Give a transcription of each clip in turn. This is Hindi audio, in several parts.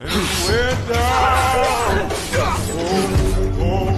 And it went down. Oh,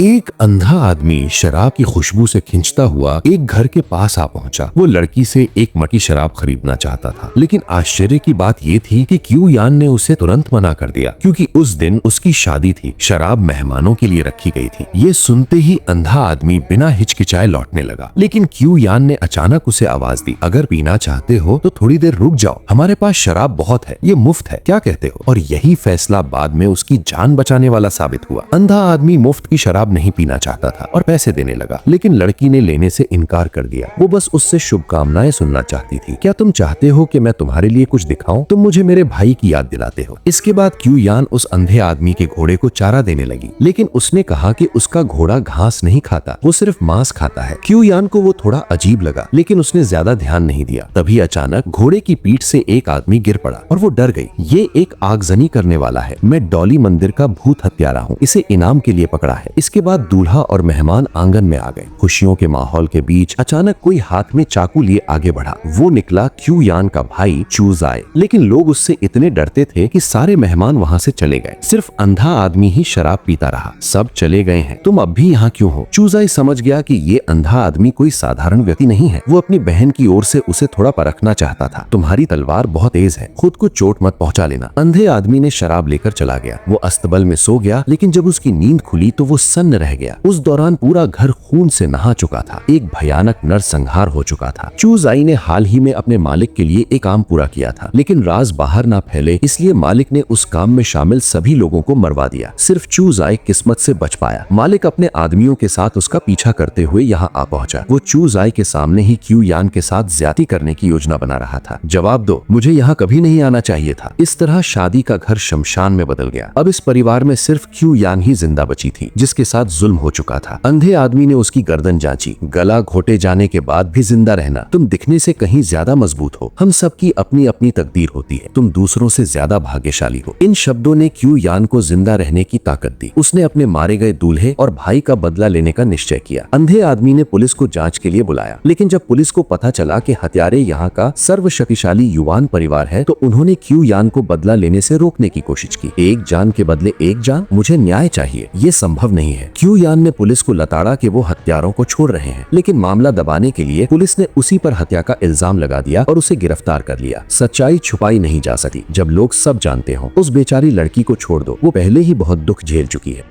एक अंधा आदमी शराब की खुशबू से खिंचता हुआ एक घर के पास आ पहुंचा। वो लड़की से एक मटकी शराब खरीदना चाहता था, लेकिन आश्चर्य की बात ये थी कि क्यू यान ने उसे तुरंत मना कर दिया, क्योंकि उस दिन उसकी शादी थी। शराब मेहमानों के लिए रखी गई थी। ये सुनते ही अंधा आदमी बिना हिचकिचाए लौटने लगा, लेकिन क्यू यान ने अचानक उसे आवाज दी, अगर पीना चाहते हो तो थोड़ी देर रुक जाओ, हमारे पास शराब बहुत है, ये मुफ्त है, क्या कहते हो? और यही फैसला बाद में उसकी जान बचाने वाला साबित हुआ। अंधा आदमी मुफ्त की शराब नहीं पीना चाहता था और पैसे देने लगा, लेकिन लड़की ने लेने से इनकार कर दिया। वो बस उससे शुभकामनाएं सुनना चाहती थी। क्या तुम चाहते हो कि मैं तुम्हारे लिए कुछ दिखाऊं? तुम मुझे मेरे भाई की याद दिलाते हो। इसके बाद क्यू यान उस अंधे आदमी के घोड़े को चारा देने लगी, लेकिन उसने कहा कि उसका घोड़ा घास नहीं खाता, वो सिर्फ मांस खाता है। क्यू यान को वो थोड़ा अजीब लगा, लेकिन उसने ज्यादा ध्यान नहीं दिया। तभी अचानक घोड़े की पीठ से एक आदमी गिर पड़ा और वो डर गई। ये एक आगजनी करने वाला है, मैं डॉली मंदिर का भूत हत्यारा हूँ, इसे इनाम के लिए पकड़ा है। इसके बाद दूल्हा और मेहमान आंगन में आ गए। खुशियों के माहौल के बीच अचानक कोई हाथ में चाकू लिए आगे बढ़ा। वो निकला क्यू यान का भाई चूजाई, लेकिन लोग उससे इतने डरते थे कि सारे मेहमान वहाँ से चले गए। सिर्फ अंधा आदमी ही शराब पीता रहा। सब चले गए हैं, तुम अब भी यहाँ क्यों हो? चूजाई समझ गया कि ये अंधा आदमी कोई साधारण व्यक्ति नहीं है। वो अपनी बहन की ओर से उसे थोड़ा परखना चाहता था। तुम्हारी तलवार बहुत तेज है, खुद को चोट मत पहुँचा लेना। अंधे आदमी ने शराब लेकर चला गया। वो अस्तबल में सो गया, लेकिन जब उसकी नींद खुली तो वो सन्न रह गया। उस दौरान पूरा घर खून से नहा चुका था। एक भयानक नरसंहार हो चुका था। चूजाई ने हाल ही में अपने मालिक के लिए एक काम पूरा किया था, लेकिन राज बाहर ना फैले इसलिए मालिक ने उस काम में शामिल सभी लोगों को मरवा दिया। सिर्फ चूजाई किस्मत से बच पाया। मालिक अपने आदमियों के साथ उसका पीछा करते हुए यहाँ आ पहुंचा। वो चूजाई के सामने ही क्यू यान के साथ ज्यादती करने की योजना बना रहा था। जवाब दो, मुझे यहाँ कभी नहीं आना चाहिए था। इस तरह शादी का घर शमशान में बदल गया। अब इस परिवार में सिर्फ क्यू यान ही जिंदा बची थी, जिसके साथ जुल्म हो चुका था। अंधे आदमी ने उसकी गर्दन जांची। गला घोटे जाने के बाद भी जिंदा रहना, तुम दिखने से कहीं ज्यादा मजबूत हो। हम सबकी अपनी अपनी तकदीर होती है, तुम दूसरों से ज्यादा भाग्यशाली हो। इन शब्दों ने क्यू यान को जिंदा रहने की ताकत दी। उसने अपने मारे गए दूल्हे और भाई का बदला लेने का निश्चय किया। अंधे आदमी ने पुलिस को जांच के लिए बुलाया, लेकिन जब पुलिस को पता चला कि हत्यारे यहाँ का सर्वशक्तिशाली युवान परिवार है, तो उन्होंने क्यू यान को बदला लेने से रोकने की कोशिश की। एक जान के बदले एक जान, मुझे न्याय चाहिए, ये संभव नहीं है। क्यू यान ने पुलिस को लताड़ा कि वो हत्यारों को छोड़ रहे हैं, लेकिन मामला दबाने के लिए पुलिस ने उसी पर हत्या का इल्जाम लगा दिया और उसे गिरफ्तार कर लिया। सच्चाई छुपाई नहीं जा सकती। जब लोग सब जानते हो, उस बेचारी लड़की को छोड़ दो, वो पहले ही बहुत दुख झेल चुकी है।